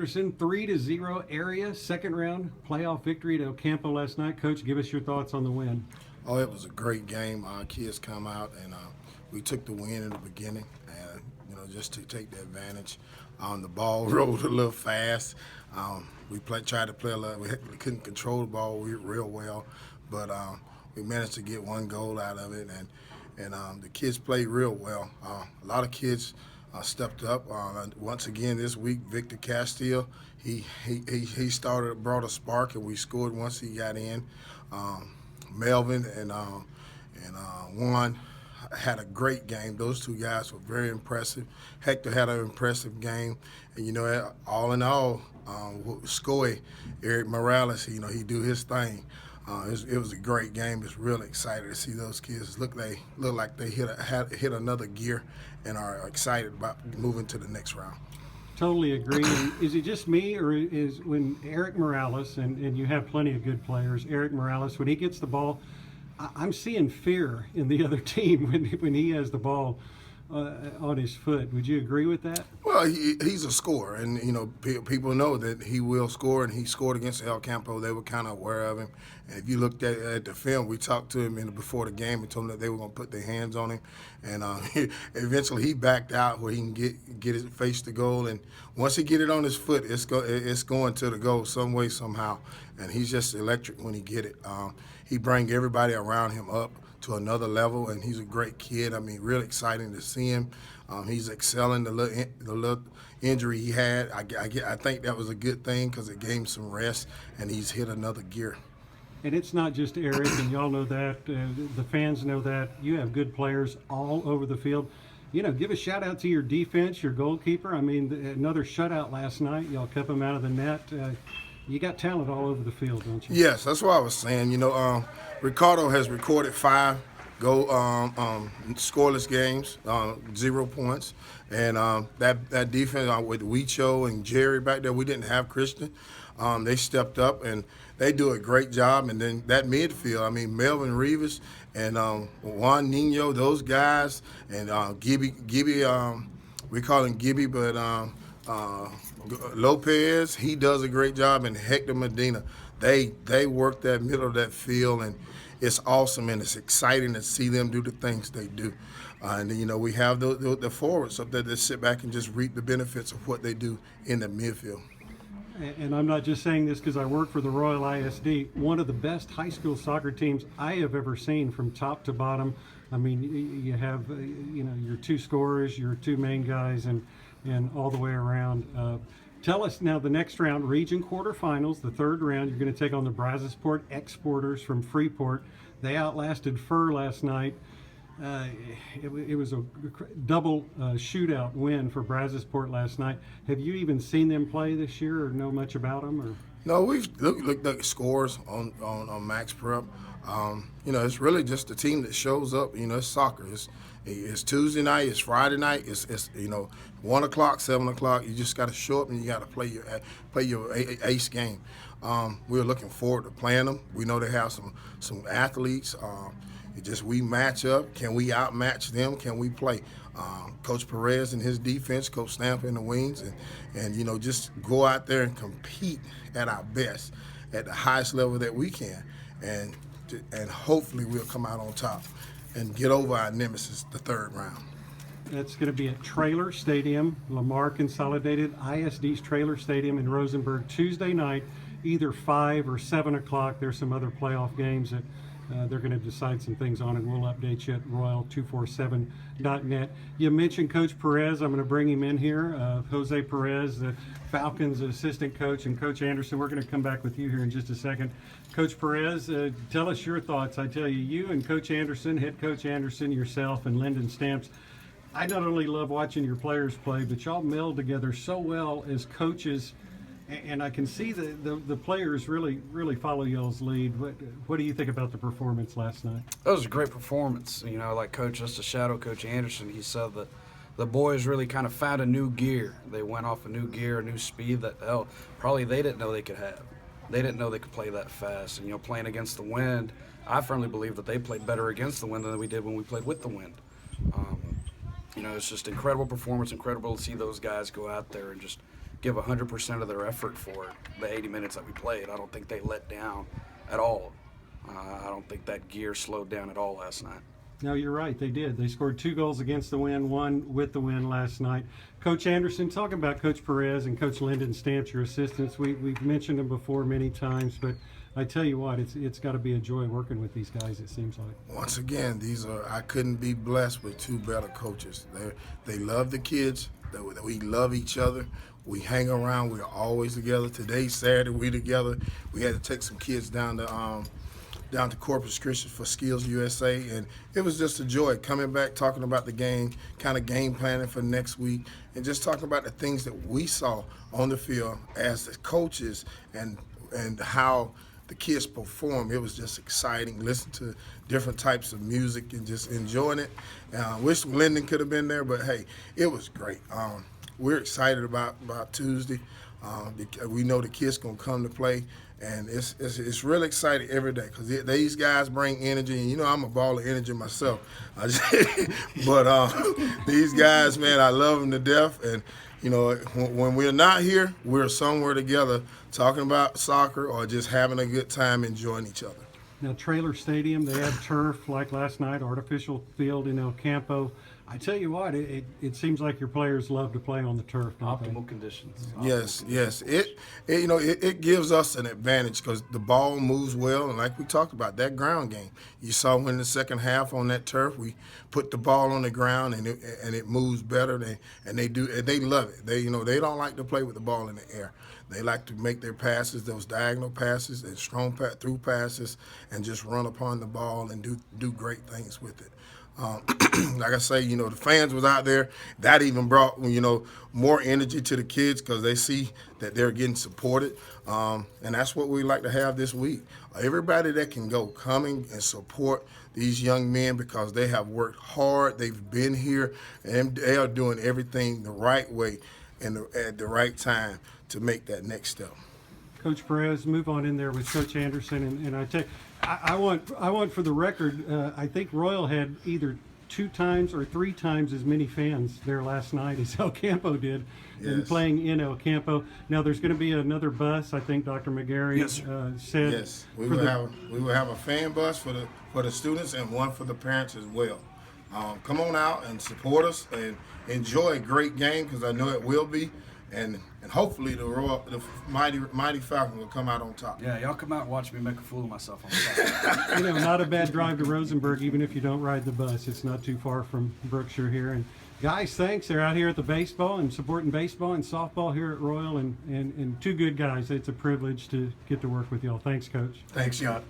Anderson, 3-0 area, second round playoff victory at El Campo last night. Coach, give us your thoughts on the win. Oh, it was a great game. Our kids come out and we took the win in the beginning, and just to take the advantage. The ball rolled a little fast. Tried to play a little. We couldn't control the ball real well, but we managed to get one goal out of it, and the kids played real well. A lot of kids stepped up. Once again this week, Victor Castile, he brought a spark, and we scored once he got in. Melvin and Juan had a great game. Those two guys were very impressive. Hector had an impressive game, and all in all, Scoy, Eric Morales, he do his thing. It was a great game. It's really excited to see those kids look like they hit another gear and are excited about moving to the next round. Totally agree. And is it just me, or is when Eric Morales, and you have plenty of good players, Eric Morales, when he gets the ball, I'm seeing fear in the other team when he has the ball on his foot. Would you agree with that? Well, he's a scorer, and people know that he will score, and he scored against El Campo. They were kind of aware of him. And if you looked at the film, we talked to him before the game and told him that they were going to put their hands on him, and eventually he backed out where he can get his face to goal. And once he get it on his foot, it's going to the goal some way somehow. And he's just electric when he get it. He bring everybody around him up to another level, and he's a great kid. I mean, really exciting to see him. He's excelling. The little injury he had, I think that was a good thing because it gave him some rest, and he's hit another gear. And it's not just Eric, and y'all know that. The fans know that. You have good players all over the field. Give a shout out to your defense, your goalkeeper. I mean, another shutout last night. Y'all kept him out of the net. You got talent all over the field, don't you? Yes, that's what I was saying. Ricardo has recorded 5 scoreless games, 0 points, and that defense with Huicho and Jerry back there, we didn't have Christian. They stepped up and they do a great job. And then that midfield, I mean, Melvin Rivas and Juan Nino, those guys, and Gibby, we call him Gibby, but Lopez, he does a great job, and Hector Medina, they work that middle of that field, and it's awesome, and it's exciting to see them do the things they do. And we have the forwards up there that sit back and just reap the benefits of what they do in the midfield. And I'm not just saying this because I work for the Royal ISD, one of the best high school soccer teams I have ever seen from top to bottom. I mean, you have your 2 scorers, your 2 main guys, and all the way around. Tell us now, the next round, region quarterfinals, the third round, you're going to take on the Brazosport Exporters from Freeport. They outlasted Fur last night. It was a double shootout win for Brazosport last night. Have you even seen them play this year, or know much about them? Or? No, we've looked at scores on Max Prep. It's really just the team that shows up. It's soccer. It's Tuesday night. It's Friday night. It's 1 o'clock, 7 o'clock. You just got to show up and you got to play your ace game. We're looking forward to playing them. We know they have some athletes. We match up. Can we outmatch them? Can we play? Coach Perez and his defense, Coach Stamp in the wings, and just go out there and compete at our best, at the highest level that we can, and hopefully we'll come out on top and get over our nemesis the third round. That's going to be at Trailer Stadium, Lamar Consolidated ISD's Trailer Stadium in Rosenberg, Tuesday night, either 5 or 7 o'clock. There's some other playoff games that they're going to decide some things on, and we'll update you at royal247.net. You mentioned Coach Perez. I'm going to bring him in here. Jose Perez, the Falcons assistant coach, and Coach Anderson. We're going to come back with you here in just a second. Coach Perez, tell us your thoughts. I tell you and Coach Anderson, head Coach Anderson, yourself, and Lyndon Stamps, I not only love watching your players play, but y'all meld together so well as coaches. And I can see the players really follow y'all's lead. What do you think about the performance last night? That was a great performance. Like Coach, just to shadow Coach Anderson, he said that the boys really kind of found a new gear. They went off a new gear, a new speed that probably they didn't know they could have. They didn't know they could play that fast. And playing against the wind, I firmly believe that they played better against the wind than we did when we played with the wind. It's just incredible performance, incredible to see those guys go out there and just give 100% of their effort for the 80 minutes that we played. I don't think they let down at all. I don't think that gear slowed down at all last night. No, you're right. They did. They scored 2 goals against the win, 1 with the win last night. Coach Anderson, talking about Coach Perez and Coach Lyndon Stamps, your assistants, we've mentioned them before many times, but I tell you what, it's got to be a joy working with these guys, it seems like. Once again, I couldn't be blessed with 2 better coaches. They love the kids. We love each other. We hang around. We're always together. Today's Saturday, we together. We had to take some kids down to Corpus Christi for Skills USA, and it was just a joy coming back, talking about the game, kind of game planning for next week, and just talking about the things that we saw on the field as the coaches and how the kids perform. It was just exciting. Listen to different types of music and just enjoying it. Wish Lyndon could have been there, but hey, it was great. We're excited about Tuesday. We know the kids gonna come to play, and it's really exciting every day because these guys bring energy, and you know I'm a ball of energy myself. But these guys, man, I love them to death, and you know when we're not here, we're somewhere together talking about soccer or just having a good time enjoying each other. Now, Trailer Stadium, they have turf like last night, artificial field in El Campo. I tell you what, it seems like your players love to play on the turf, don't Optimal conditions. Yes. It gives us an advantage because the ball moves well, and like we talked about, that ground game. You saw when the second half on that turf, we put the ball on the ground and it moves better. They love it. They don't like to play with the ball in the air. They like to make their passes, those diagonal passes and strong through passes, and just run upon the ball and do great things with it. Like I say, the fans was out there. That even brought, more energy to the kids because they see that they're getting supported. And that's what we like to have this week. Everybody that can go coming and support these young men because they have worked hard. They've been here, and they are doing everything the right way and at the right time to make that next step. Coach Perez, move on in there with Coach Anderson, and I want for the record, I think Royal had either 2 times or 3 times as many fans there last night as El Campo did, in playing in El Campo. Now there's going to be another bus. I think Dr. McGarry said. Yes, we will have a fan bus for the students and one for the parents as well. Come on out and support us and enjoy a great game because I know it will be. And hopefully the mighty Falcon will come out on top. Yeah, y'all come out and watch me make a fool of myself on the side. Not a bad drive to Rosenberg, even if you don't ride the bus. It's not too far from Brookshire here. And guys, thanks. They're out here at the baseball and supporting baseball and softball here at Royal, and 2 good guys. It's a privilege to get to work with y'all. Thanks, Coach. Thanks, y'all.